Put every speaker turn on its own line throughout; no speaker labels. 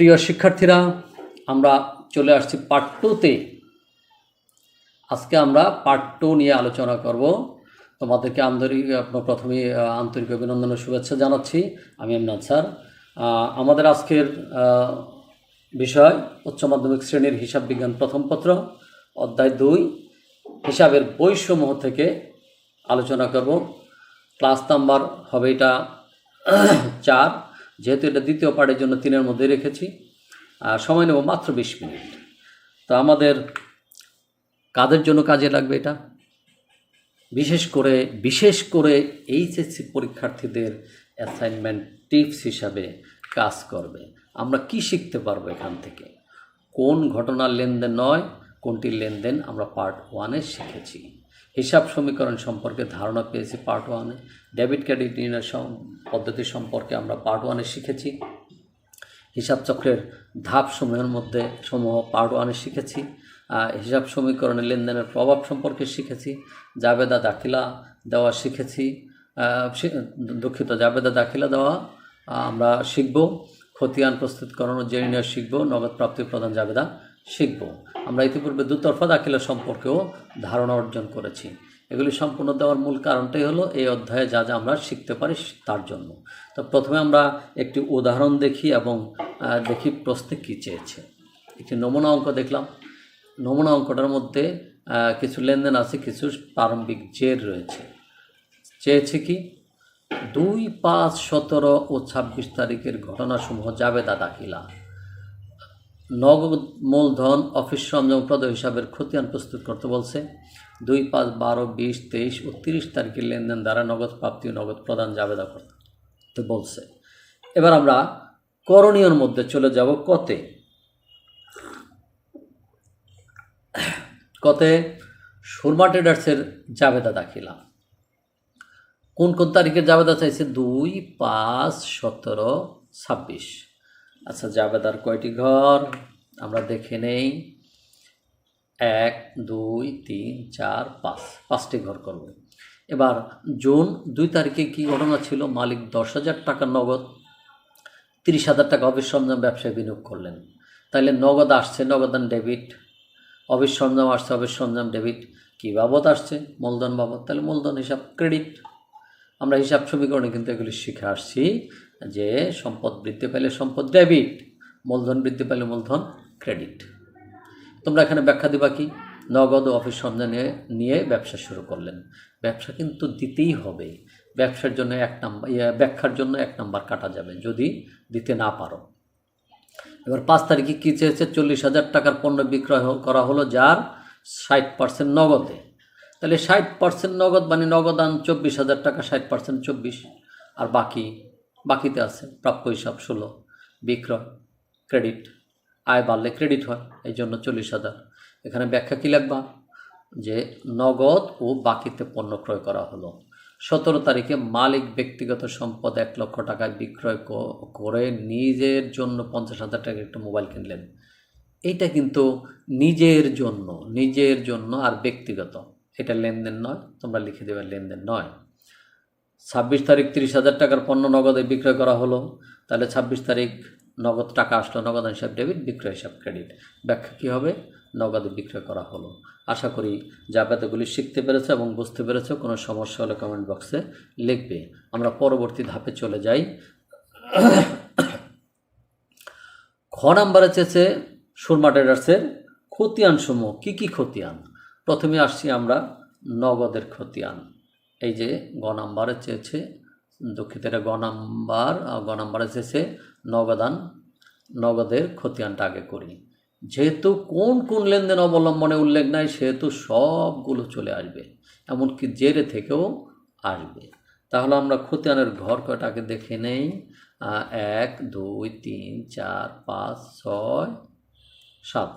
প্রিয় শিক্ষার্থীরা, আমরা চলে আসছি পার্ট 2-তে। আজকে আমরা পার্ট 2 নিয়ে আলোচনা করব। তোমাদেরকে প্রথমেই আন্তরিক অভিনন্দন ও শুভেচ্ছা জানাচ্ছি। আমি এমনাদ স্যার। আমাদের আজকের বিষয় উচ্চ মাধ্যমিক শ্রেণীর হিসাব বিজ্ঞান প্রথম পত্র, অধ্যায় 2, হিসাবের বইসমূহ থেকে আলোচনা করব। ক্লাস নাম্বার হবে এটা 4, যেহেতু এটা দ্বিতীয় পার্টের জন্য 3-এর মধ্যে রেখেছি। সময় নেব মাত্র 20 মিনিট। তো আমাদের কাদের জন্য কাজে লাগবে এটা? বিশেষ করে এইচএসসি পরীক্ষার্থীদের অ্যাসাইনমেন্ট টিপস হিসাবে কাজ করবে। আমরা কি শিখতে পারবো এখান থেকে? কোন ঘটনার লেনদেন নয়, কোনটির লেনদেন আমরা পার্ট 1-এ শিখেছি। হিসাব সমীকরণ সম্পর্কে ধারণা পেয়েছি পার্ট 1-এ। ডেবিট ক্রেডিট ঋণের পদ্ধতি সম্পর্কে আমরা পার্ট 1-এ শিখেছি। হিসাব চক্রের ধাপসমূহের মধ্যে সমূহ পার্ট 1-এ শিখেছি। হিসাব সমীকরণে লেনদেনের প্রভাব সম্পর্কে শিখেছি। জাবেদা দাখিলা দেওয়া শিখেছি। জাবেদা দাখিলা দেওয়া আমরা শিখব। খতিয়ান প্রস্তুতকরণ ও জেনে শিখব। নগদ প্রাপ্তি প্রদান জাবেদা শিখব। আমরা ইতিপূর্বে দুতরফা দাখিলা সম্পর্কেও ধারণা অর্জন করেছি। এগুলি সম্পূর্ণ দেওয়ার মূল কারণটাই হলো এই অধ্যায়ে যা যা আমরা শিখতে পারি তার জন্য। তো প্রথমে আমরা একটি উদাহরণ দেখি এবং দেখি প্রশ্নে কী চেয়েছে। একটি নমুনা অঙ্ক দেখলাম। নমুনা অঙ্কটার মধ্যে কিছু লেনদেন আছে, কিছু প্রারম্ভিক জের রয়েছে। চেয়েছে কি? 2, 5, 17 ও 26 তারিখের ঘটনাসমূহ জাবেদা দাখিলা, নগদ মূলধন, অফিস সরঞ্জাম প্রদায় হিসাবের খতিয়ান প্রস্তুত করতে বলছে। 2, 5, 12, 20, 23 ও 30 তারিখের লেনদেন দ্বারা নগদ প্রাপ্তি ও নগদ প্রদান জাবেদা করতে বলছে। এবার আমরা করণীয়র মধ্যে চলে যাব কতে সুরমা ট্রেডার্সের জাবেদা দাখিলা। কোন তারিখের জাবেদা চাইছে? 2, 5, 17, 26। আচ্ছা, জাবেদার কয়টি ঘর আমরা দেখে নেই। 1, 2, 3, 4, 5, 5টি ঘর করব। এবার জুন 2 তারিখে কি ঘটনা ছিল? মালিক 10,000 টাকা নগদ, 30,000 টাকা অফিস সরঞ্জাম ব্যবসায় বিনিয়োগ করলেন। তাইলে নগদ আসছে নগদান ডেবিট, অফিস সরঞ্জাম আসছে অফিস সরঞ্জাম ডেবিট। কী বাবদ আসছে? মূলধন বাবদ। তাহলে মূলধন হিসাব ক্রেডিট। আমরা হিসাব সমীকরণে কিন্তু এগুলি শিখে আসছি যে সম্পদ বৃদ্ধি পেলে সম্পদ ডেবিট, মূলধন বৃদ্ধি পেলে মূলধন ক্রেডিট। তোমরা এখানে ব্যাখ্যা দিবা কি? নগদ ও অফিস সরঞ্জাম নিয়ে ব্যবসা শুরু করলেন। ব্যবসা কিন্তু দিতেই হবে। ব্যবসার জন্য ব্যাখ্যার জন্য 1 নাম্বার কাটা যাবে যদি দিতে না পারো। এবার 5 তারিখে কী চেয়েছে? 40,000 টাকার পণ্য বিক্রয় করা হলো, যার 60% নগদে। তাহলে 60% নগদ মানে নগদান 24,000 টাকা, 60% 24, আর বাকিতে আছে প্রাপ্য হিসাব 16, বিক্রয় ক্রেডিট, আয় বাড়লে ক্রেডিট হয়, এই জন্য 40,000। এখানে ব্যাখ্যা কী লিখবা? যে নগদ ও বাকিতে পণ্য ক্রয় করা হলো। 17 তারিখে মালিক ব্যক্তিগত সম্পদ 1 লক্ষ টাকায় বিক্রয় করে নিজের জন্য 50,000 টাকা একটা মোবাইল কিনলেন। এইটা কিন্তু নিজের জন্য আর ব্যক্তিগত, এটা লেনদেন নয়। তোমরা লিখে দেবে লেনদেন নয়। 26 তারিখ 30,000 টাকার পণ্য নগদে বিক্রয় করা হলো। তাহলে 26 তারিখ নগদ টাকা আসলো, নগদান হিসাব ডেবিট, বিক্রয় হিসাব ক্রেডিট। ব্যাখ্যা কী হবে? নগদে বিক্রয় করা হলো। আশা করি জাবেদাগুলি শিখতে পেরেছো এবং বুঝতে পেরেছো। কোনো সমস্যা হলে কমেন্ট বক্সে লিখবে। আমরা পরবর্তী ধাপে চলে যাই। খ নাম্বারে চেয়েছে সুরমা ট্রেডার্সের খতিয়ান সমূহ। কী কী খতিয়ান? প্রথমে আসছি আমরা নগদের খতিয়ান। এই যে গ নাম্বারে চেয়েছে, দুঃখিত, এটা গ নাম্বারে চেয়েছে নগদের খতিয়ানটা আগে করি। যেহেতু কোন লেনদেন অবলম্বনে উল্লেখ নাই, সেহেতু সবগুলো চলে আসবে, এমনকি জেরে থেকেও আসবে। তাহলে আমরা খতিয়ানের ঘর কয়টাকে দেখে নেই। 1, 2, 3, 4, 5, 6, 7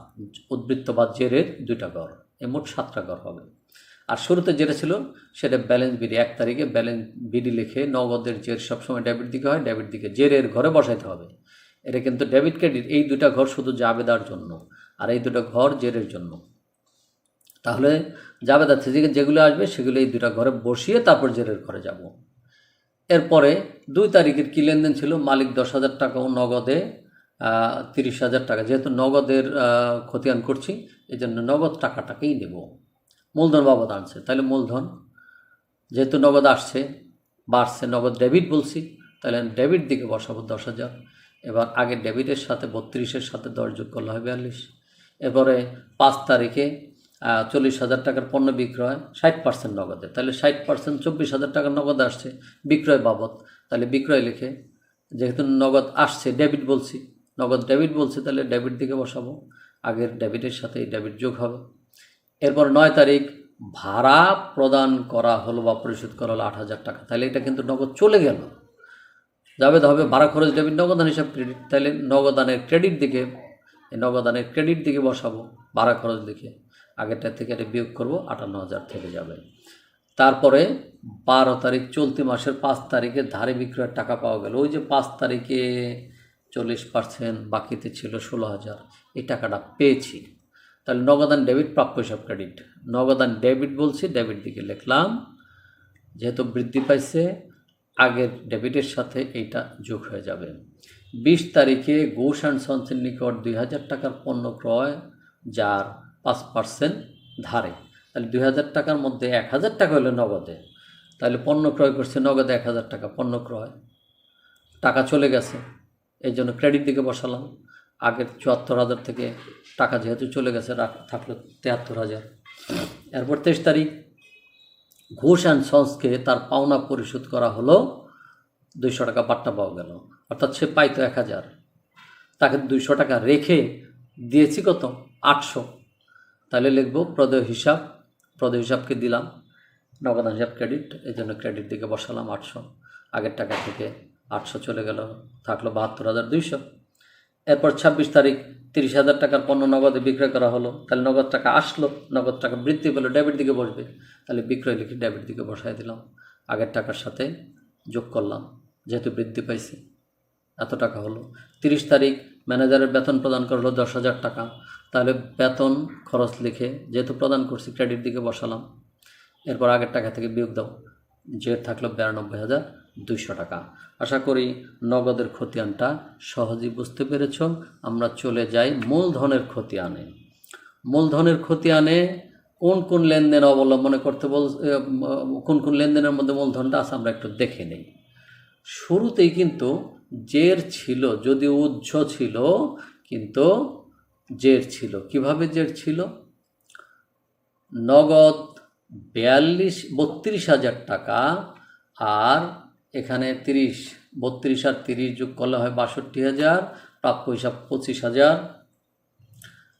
উদ্বৃত্ত বা জেরের 2টা ঘর, মোট 7টা ঘর হবে। আর শুরুতে যেটা ছিল সেটা ব্যালেন্স বিডি। 1 তারিখে ব্যালেন্স বিডি লিখে নগদের জের সবসময় ডেবিট দিকে হয়, ডেবিট দিকে জেরের ঘরে বসাইতে হবে। এটা কিন্তু ডেবিট ক্রেডিট, এই 2টা ঘর শুধু জাবেদার জন্য, আর এই 2টা ঘর জেরের জন্য। তাহলে জাবেদার থেকে যেগুলো আসবে সেগুলো এই 2টা ঘরে বসিয়ে তারপর জেরের ঘরে যাব। এরপরে 2 তারিখের কী লেনদেন ছিল? মালিক 10,000 টাকা ও নগদে 30,000 টাকা, যেহেতু নগদের খতিয়ান করছি এই জন্য নগদ টাকাটাকেই নেব। মূলধন বাবদ আনছে, তাহলে মূলধন যেহেতু নগদ আসছে বাড়ছে, নগদ ডেবিট বলছি, তাহলে ডেবিট দিকে বসাবো 10,000। এবার আগে ডেবিটের সাথে 32-এর সাথে 10 যোগ করলে হয় 42। এরপরে 5 তারিখে 40,000 টাকার পণ্য বিক্রয় 60% নগদে, তাহলে 60% 24,000 টাকা নগদ আসছে বিক্রয় বাবদ, তাহলে বিক্রয় লিখে যেহেতু নগদ আসছে ডেবিট বলছি, নগদ ডেবিট বলছি, তাহলে ডেবিট দিকে বসাবো, আগের ডেবিটের সাথে এই ডেবিট যোগ হবে। এরপর 9 তারিখ ভাড়া প্রদান করা হলো বা পরিশোধ করা হলো 8,000 টাকা, তাহলে এটা কিন্তু নগদ চলে গেল, যাবে হবে ভাড়া খরচ ডেবিট, নগদান হিসাব ক্রেডিট, তাহলে নগদানের ক্রেডিট দিকে বসাবো ভাড়া খরচ লিখে, আগেরটা থেকে এটা বিয়োগ করবো, 58,000 থেকে যাবে। তারপরে 12 তারিখ চলতি মাসের 5 তারিখে ধারে বিক্রয়ের টাকা পাওয়া গেল, ওই যে 5 তারিখে 40% বাকিতে ছিল 16,000, এই টাকাটা পেয়েছি, তাহলে নগদান ডেবিট, প্রাপ্য হিসাব ক্রেডিট, নগদান ডেবিট বলছি, ডেবিট দিকে লিখলাম, যেহেতু বৃদ্ধি পাইছে আগের ডেবিটের সাথে এইটা যোগ হয়ে যাবে। 20 তারিখে ঘোষ অ্যান্ড সন্সের নিকট 2,000 টাকার পণ্য ক্রয়, যার 5% ধারে, তাহলে 2,000 টাকার মধ্যে 1,000 টাকা হলো নগদে, তাহলে পণ্য ক্রয় করছে নগদে 1,000 টাকা, পণ্য ক্রয় টাকা চলে গেছে, এই জন্য ক্রেডিট দিকে বসালাম, আগের 74,000 থেকে টাকা যেহেতু চলে গেছে থাকলো 73,000। এরপর 23 তারিখ ঘোষ অ্যান্ড সন্সকে তার পাওনা পরিশোধ করা হলো 200 টাকা পাট্টা পাওয়া গেল, অর্থাৎ সে পাইতো 1,000, তাকে 200 টাকা রেখে দিয়েছি কত 800, তাহলে লিখব প্রদেয় হিসাবকে দিলাম নগদান হিসাব ক্রেডিট, এই জন্য ক্রেডিট দিকে বসালাম 800, আগের টাকা থেকে 800 চলে গেল, থাকলো 72,200। এরপর 26 তারিখ 30,000 টাকার পণ্য নগদে বিক্রয় করা হলো, তাহলে নগদ টাকা আসলো, নগদ টাকা বৃদ্ধি পেলো, ডেবিট দিকে বসবে, তাহলে বিক্রয় লিখে ডেবিট দিকে বসাই দিলাম, আগের টাকার সাথে যোগ করলাম, যেহেতু বৃদ্ধি পাইছে এত টাকা হলো। 30 তারিখ ম্যানেজারের বেতন প্রদান করলো 10,000 টাকা, তাহলে বেতন খরচ লিখে যেহেতু প্রদান করছি ক্রেডিট দিকে বসালাম, এরপর আগের টাকা থেকে বিয়োগ দাও, যে থাকলো 92,200 টাকা। আশা করি নগদের খতিয়ানটা সহজেই বুঝতে পেরেছ। আমরা চলে যাই মূলধনের খতিয়ানে। মূলধনের খতিয়ানে কোন কোন লেনদেন অবলম্বনে করতে কোন কোন লেনদেনের মধ্যে মূলধনটা আছে আমরা একটু দেখে নেই। শুরুতেই কিন্তু জের ছিল, যদি উৎস ছিল কিন্তু জের ছিল। কিভাবে জের ছিল? নগদ 32,000 টাকা, আর এখানে 32 আর 30 যোগ করলে হয় 62,000, প্রাপ্য হিসাব 25,000,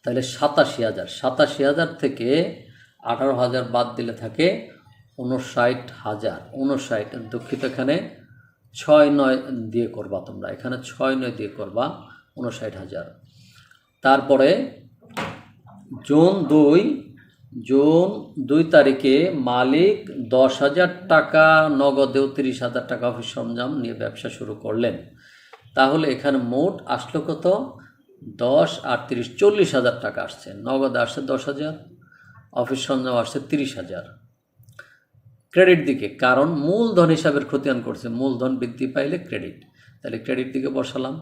তাহলে 87,000 থেকে 18,000 বাদ দিলে থাকে 59,000। দুঃখিত, এখানে 6-9 দিয়ে করবা তোমরা, এখানে 6-9 দিয়ে করবা 59,000। তারপরে জুন 2 তারিখে মালিক 10,000 টাকা নগদেও 30,000 টাকা অফিস সরঞ্জাম নিয়ে ব্যবসা শুরু করলেন, তাহলে এখানে মোট আসলো কত? 10 আর 30 40,000 টাকা আসছে। নগদে আসছে 10,000, অফিস সরঞ্জাম আসছে 30,000। ক্রেডিট দিকে, কারণ মূলধন হিসাবের খতিয়ান করছে, মূলধন বৃদ্ধি পাইলে ক্রেডিট, তাহলে ক্রেডিট দিকে বসালাম।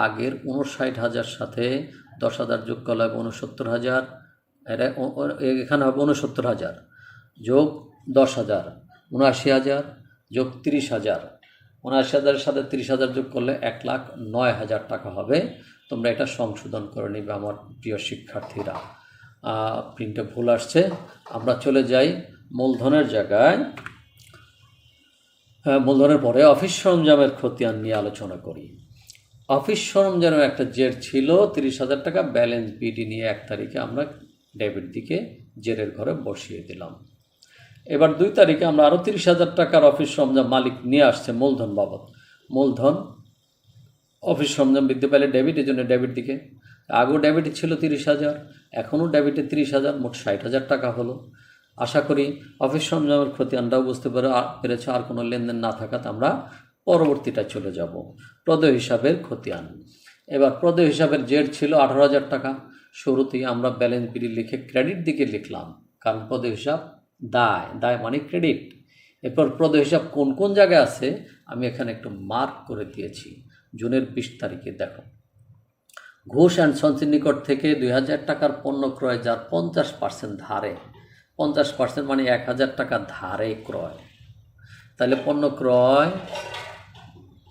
আগের 59,000 সাথে 10,000 যোগ করলে 69,000, এখানে হবে 69,000 যোগ 10,000, 79,000 যোগ 30,000, 79,000-এর সাথে 30,000 যোগ করলে 1,09,000 টাকা হবে। তোমরা এটা সংশোধন করে নিবে আমার প্রিয় শিক্ষার্থীরা, প্রিন্টে ভুল আসছে। আমরা চলে যাই মূলধনের জায়গায়, মূলধনের পরে অফিস সরঞ্জামের খতিয়ান নিয়ে আলোচনা করি। অফিস সরঞ্জামের একটা জের ছিল 30,000 টাকা, ব্যালেন্স বিডি নিয়ে 1 তারিখে আমরা ডেবিট দিকে জেরের ঘরে বসিয়ে দিলাম। এবার 2 তারিখে আমরা আরও 30,000 টাকার অফিস সরঞ্জাম মালিক নিয়ে আসছে মূলধন বাবদ, মূলধন অফিস সরঞ্জাম বৃদ্ধি পেলে ডেবিট, এই জন্য ডেবিট দিকে। আগেও ডেবিটে ছিল 30,000, এখনও ডেবিটে 30,000, মোট 60,000 টাকা হলো। আশা করি অফিস সরঞ্জামের খতিয়ানটাও বুঝতে পেরেছ। আর কোনো লেনদেন না থাকাতে আমরা পরবর্তীটা চলে যাব, প্রদেয় হিসাবের খতিয়ান। এবার প্রদেয় হিসাবের জের ছিল 18,000 টাকা। শুরুতেই আমরা ব্যালেন্স বিডি লিখে ক্রেডিট দিকে লিখলাম, কারণ প্রদেয় হিসাব দায় মানে ক্রেডিট। এরপর প্রদেয় হিসাব কোন কোন জায়গায় আছে আমি এখানে একটু মার্ক করে দিয়েছি। জুনের 20 তারিখে দেখো, ঘোষ অ্যান্ড সন্সের নিকট থেকে 2000 টাকার পণ্য ক্রয় যার 50% ধারে, 50% মানে 1000 টাকা ধারে ক্রয়, তাহলে পণ্য ক্রয়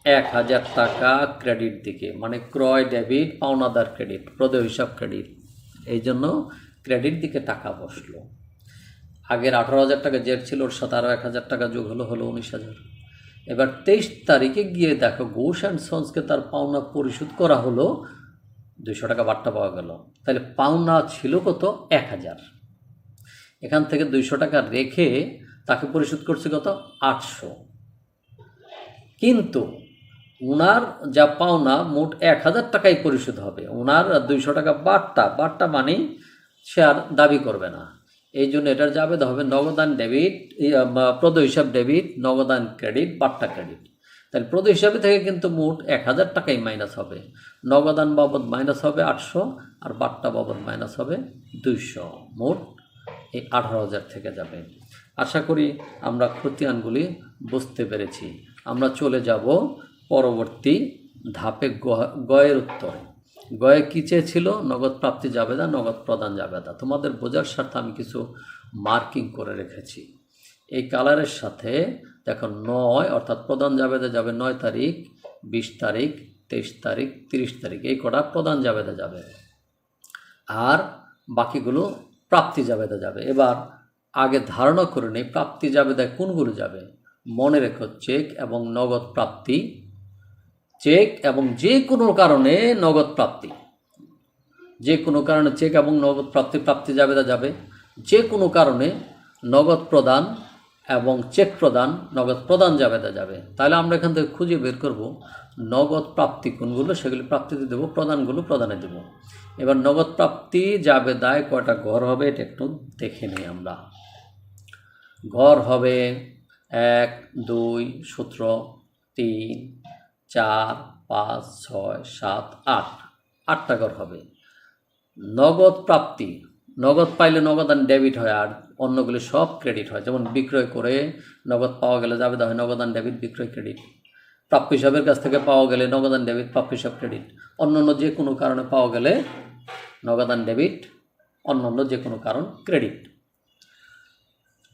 1000 টাকা ক্রেডিট দিকে, মানে ক্রয় ডেবিট, পাওনাদার ক্রেডিট, প্রদেয় হিসাব ক্রেডিট, এই জন্য ক্রেডিট দিকে টাকা বসলো। আগের 18,000 টাকা জেড ছিল, ওর সাথে আরও 1000 টাকা যোগ হলো 19,000। এবার 23 তারিখে গিয়ে দেখো ঘোষ অ্যান্ড সন্সকে তার পাওনা পরিশোধ করা হলো, 200 টাকা বাট্টা পাওয়া গেল। তাহলে পাওনা ছিল কত? 1000। এখান থেকে 200 টাকা রেখে তাকে পরিশোধ করছে কত? 800। কিন্তু ওনার যা পাওনা মোট 1000 টাকাই পরিশোধ হবে, ওনার 200 টাকা বাট্টা মানে সে আর দাবি করবে না। এই জন্য এটার জাবেদা হবে নগদান ডেবিট, প্রদেয় হিসাব ডেবিট, নগদান ক্রেডিট, বাট্টা ক্রেডিট। তাহলে প্রদেয় হিসাবে থেকে কিন্তু মোট 1000 টাকাই মাইনাস হবে, নগদান বাবদ মাইনাস হবে 800, আর বাট্টা বাবদ মাইনাস হবে 200, মোট এই 18,000 থেকে যাবে। আশা করি আমরা খতিয়ানগুলি বুঝতে পেরেছি। আমরা চলে যাব পরবর্তী ধাপে, গয়ের উত্তরে। গয়ে কী চেয়েছিল? নগদ প্রাপ্তি জাবেদা, নগদ প্রদান জাবেদা। তোমাদের বোঝার স্বার্থে আমি কিছু মার্কিং করে রেখেছি এই কালারের সাথে। দেখো 9 অর্থাৎ প্রদান জাবেদা যাবে 9 তারিখ, 20 তারিখ, 23 তারিখ, 30 তারিখ, এই কটা প্রদান জাবেদা যাবে, আর বাকিগুলো প্রাপ্তি জাবেদা যাবে। এবার আগে ধারণা করে নেই প্রাপ্তি জাবেদায় কোনগুলো যাবে। মনে রেখো চেক এবং নগদ প্রাপ্তি, চেক এবং যে কোনো কারণে নগদ প্রাপ্তি, যে কোনো কারণে চেক এবং নগদ প্রাপ্তি জাবেদা যাবে। যে কোনো কারণে নগদ প্রদান এবং চেক প্রদান, নগদ প্রদান জাবেদা যাবে। তাহলে আমরা এখান থেকে খুঁজে বের করব নগদ প্রাপ্তি কোনগুলো, সেগুলি প্রাপ্তিতে দেবো, প্রদানগুলো প্রদানে দেব। এবার নগদ প্রাপ্তি জাবেদায় কয়টা ঘর হবে এটা একটু দেখে নিই আমরা। ঘর হবে 1, 2, 17, 3, 4, 5, 6, 7, 8, 8টা ঘর হবে। নগদ প্রাপ্তি, নগদ পাইলে নগদান ডেবিট হয়, আর অন্যগুলি সব ক্রেডিট হয়। যেমন বিক্রয় করে নগদ পাওয়া গেলে জাবেদা হয় নগদান ডেবিট, বিক্রয় ক্রেডিট। প্রাপ্য হিসাবের কাছ থেকে পাওয়া গেলে নগদান ডেবিট, প্রাপ্য হিসাব ক্রেডিট। অন্যান্য যে কোনো কারণে পাওয়া গেলে নগদান ডেবিট, অন্যান্য যে কোনো কারণ ক্রেডিট।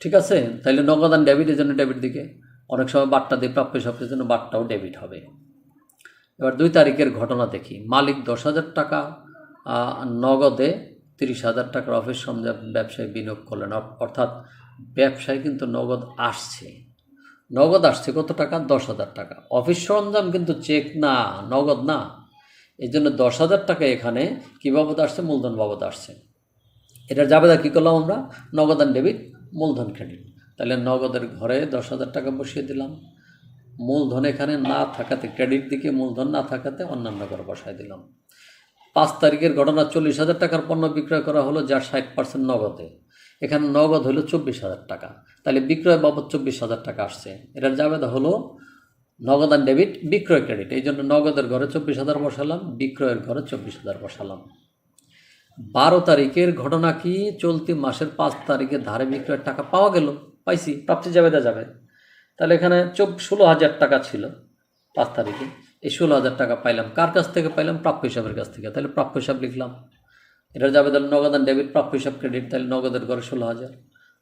ঠিক আছে? তাইলে নগদান ডেবিটের জন্য ডেবিট দিকে, অনেক সময় বাট্টা দিয়ে প্রাপ্য হিসাবের জন্য বাট্টাও ডেবিট হবে। এবার 2 তারিখের ঘটনা দেখি। মালিক 10,000 টাকা নগদে 30,000 টাকার অফিস সরঞ্জাম ব্যবসায় বিনিয়োগ করলেন। অর্থাৎ ব্যবসায় কিন্তু নগদ আসছে কত টাকা? 10,000 টাকা। অফিস সরঞ্জাম কিন্তু চেক না, নগদ না। এই জন্য 10,000 টাকা এখানে কী বাবদ আসছে? মূলধন বাবদ আসছে। এটার জাবেদা কী করলাম আমরা? নগদান ডেবিট, মূলধন ক্রেডিট। তাহলে নগদের ঘরে 10,000 টাকা বসিয়ে দিলাম, মূলধন এখানে না থাকাতে ক্রেডিট দিকে, মূলধন না থাকাতে অন্যান্য ঘরে বসাই দিলাম। 5 তারিখের ঘটনা, 40,000 টাকার পণ্য বিক্রয় করা হলো, যার 60% নগদে। এখানে নগদ হলো 24,000 টাকা, তাহলে বিক্রয় বাবদ 24,000 টাকা আসছে। এটার জাবেদা হলো নগদান ডেবিট, বিক্রয় ক্রেডিট। এই জন্য নগদের ঘরে 24,000 বসালাম, বিক্রয়ের ঘরে 24,000 বসালাম। 12 তারিখের ঘটনা কি? চলতি মাসের 5 তারিখে ধারে বিক্রয়ের টাকা পাওয়া গেল, পাইছি, প্রাপ্তি জাবেদা যাবে। তাহলে এখানে 16,000 টাকা ছিল 5 তারিখে, এই 16,000 টাকা পাইলাম। কার কাছ থেকে পাইলাম? প্রাপ্য হিসাবের কাছ থেকে। তাহলে প্রাপ্য হিসাব লিখলাম। এটার যাবে তাহলে নগদান ডেবিট, প্রাপ্য হিসাব ক্রেডিট। তাহলে নগদের ঘরে 16,000,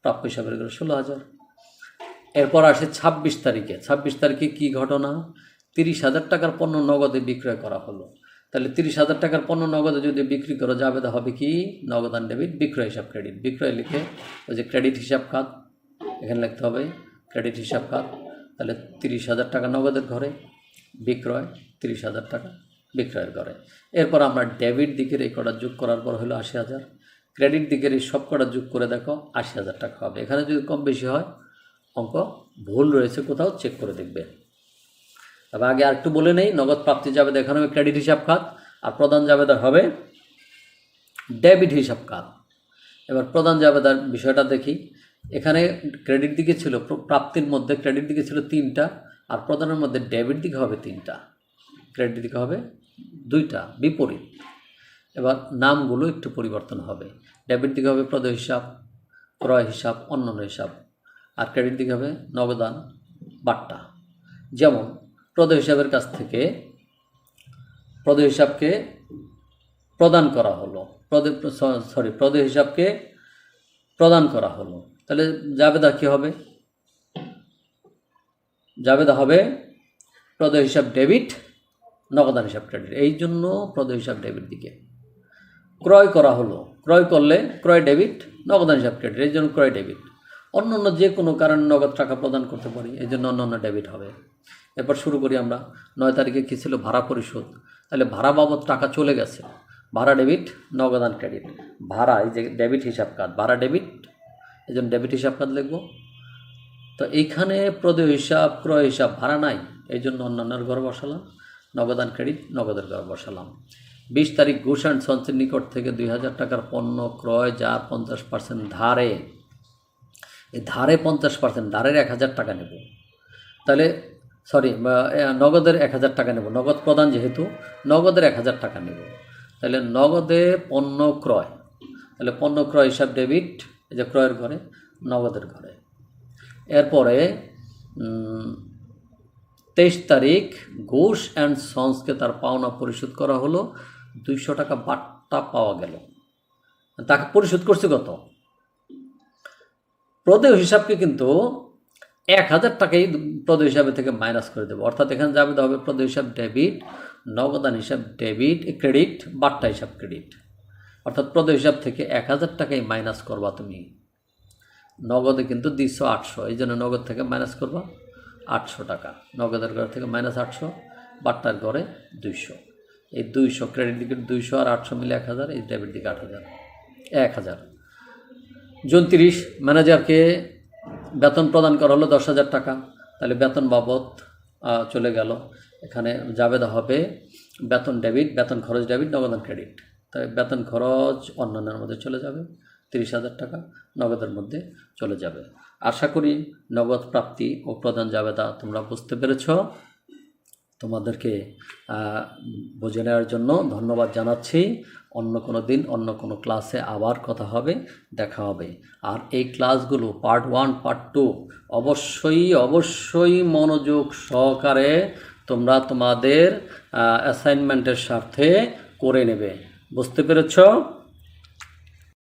প্রাপ্য হিসাবের ঘরে 16,000। এরপর আসে 26 তারিখে। 26 তারিখে কী ঘটনা? 30,000 টাকার পণ্য নগদে বিক্রয় করা হলো। তাহলে 30,000 টাকার পণ্য নগদে যদি বিক্রি করা যাবে, তা হবে কি? নগদান ডেবিট, বিক্রয় হিসাব ক্রেডিট। বিক্রয় লিখে ওই যে ক্রেডিট হিসাব খাত, এখানে লিখতে হবে ক্রেডিট হিসাব খাত। তাহলে 30,000 টাকা নগদের ঘরে, বিক্রয় 30,000 টাকা বিক্রয়ের ঘরে। এরপর আমরা ডেবিট দিকের এই কটা যোগ করার পর হলো 80,000, ক্রেডিট দিকের এই সব কটা যোগ করে দেখো 80,000 টাকা হবে। এখানে যদি কম বেশি হয়, অঙ্ক ভুল রয়েছে কোথাও, চেক করে দেখবে। তবে আগে আর একটু বলে নেই, নগদ প্রাপ্তি জাবেদা এখানে হবে ক্রেডিট হিসাব খাত, আর প্রদান জাবেদা হবে ডেবিট হিসাব খাত। এবার প্রদান জাবেদার বিষয়টা দেখি। এখানে ক্রেডিট দিকে ছিল, প্রাপ্তির মধ্যে ক্রেডিট দিকে ছিল 3টা, আর প্রদানের মধ্যে ডেবিট দিকে হবে 3টা, ক্রেডিট দিকে হবে 2টা, বিপরীত। এবার নামগুলো একটু পরিবর্তন হবে। ডেবিট দিকে হবে প্রদেয় হিসাব, ক্রয় হিসাব, অন্যান্য হিসাব, আর ক্রেডিট দিকে হবে নগদান, বাট্টা। যেমন প্রদেয় হিসাবের কাছ থেকে প্রদেয় হিসাবকে প্রদান করা হলো, প্রদেয় হিসাবকে প্রদান করা হলো। তাহলে জাবেদা কী হবে? জাবেদা হবে প্রদেয় হিসাব ডেবিট, নগদান হিসাব ক্রেডিট। এই জন্য প্রদেয় হিসাব ডেবিট দিকে। ক্রয় করা হলো, ক্রয় করলে ক্রয় ডেবিট, নগদান হিসাব ক্রেডিট, এই জন্য ক্রয় ডেবিট। অন্য অন্য যে কোনো কারণে নগদ টাকা প্রদান করতে পারি, এই জন্য অন্য অন্য ডেবিট হবে। এরপর শুরু করি আমরা। 9 তারিখে কী ছিল? ভাড়া পরিশোধ। তাহলে ভাড়া বাবদ টাকা চলে গেছে, ভাড়া ডেবিট, নগদান ক্রেডিট। ভাড়া, এই যে ডেবিট হিসাব কাজ, ভাড়া ডেবিট, এই জন্য ডেবিট হিসাব কাজ লিখব। তো এইখানে প্রদেয় হিসাব, ক্রয় হিসাব, ভাড়া নাই, এই জন্য অন্যান্যের ঘর বসালাম, নগদান ক্রেডিট, নগদের ঘর বসালাম। 20 তারিখ ঘুষ অ্যান্ড সঞ্চয় নিকট থেকে 2000 টাকার পণ্য ক্রয়, যার 50% ধারে। এই ধারে 50%, ধারের 1000 টাকা নেব। তাহলে নগদের 1000 টাকা নেব, নগদ প্রদান যেহেতু, নগদের 1000 টাকা নেব। তাহলে নগদে পণ্য ক্রয়, তাহলে পণ্য ক্রয় হিসাব ডেবিট, এই যে ক্রয়ের ঘরে, নগদের ঘরে। এরপরে 23 তারিখ ঘুষ অ্যান্ড সন্সকে তার পাওনা পরিশোধ করা হলো, 200 টাকা বাট্টা পাওয়া গেল। তাকে পরিশোধ করছে কত? প্রদেয় হিসাবকে কিন্তু 1000 টাকাই প্রদেয় হিসাবে থেকে মাইনাস করে দেবো। অর্থাৎ এখানে জাবেদা হবে প্রদেয় হিসাব ডেবিট, নগদান হিসাব ডেবিট, ক্রেডিট, বাট্টা হিসাব ক্রেডিট। অর্থাৎ প্রদেয় হিসাব থেকে 1000 টাকাই মাইনাস করবা তুমি। নগদে কিন্তু 200, এই জন্য নগদ থেকে মাইনাস করবা 800 টাকা। নগদের ঘর থেকে মাইনাস 800, বাট্টার ঘরে 200। এই 200 ক্রেডিট দিকে 200 আর 800 মিলে 1000, এই ডেবিট দিকে 1000। জুন 30 ম্যানেজারকে বেতন প্রদান করা হলো 10,000 টাকা। তাহলে বেতন বাবদ চলে গেল। এখানে জাবেদা হবে বেতন ডেবিট, বেতন খরচ ডেবিট, নগদান ক্রেডিট। তাই বেতন খরচ অন্যান্যের মধ্যে চলে যাবে, 30,000 টাকা নগদের মধ্যে চলে যাবে। আশা করি নগদ প্রাপ্তি ও প্রদান জাবেদা তোমরা বুঝতে পেরেছ। তোমাদেরকে বুঝে নেওয়ার জন্য ধন্যবাদ জানাচ্ছি। অন্য কোনো দিন অন্য কোনো ক্লাসে আবার কথা হবে, দেখা হবে। আর এই ক্লাসগুলো পার্ট 1, পার্ট 2 অবশ্যই মনোযোগ সহকারে তোমরা তোমাদের অ্যাসাইনমেন্টের স্বার্থে করে নেবে। বুঝতে পেরেছ?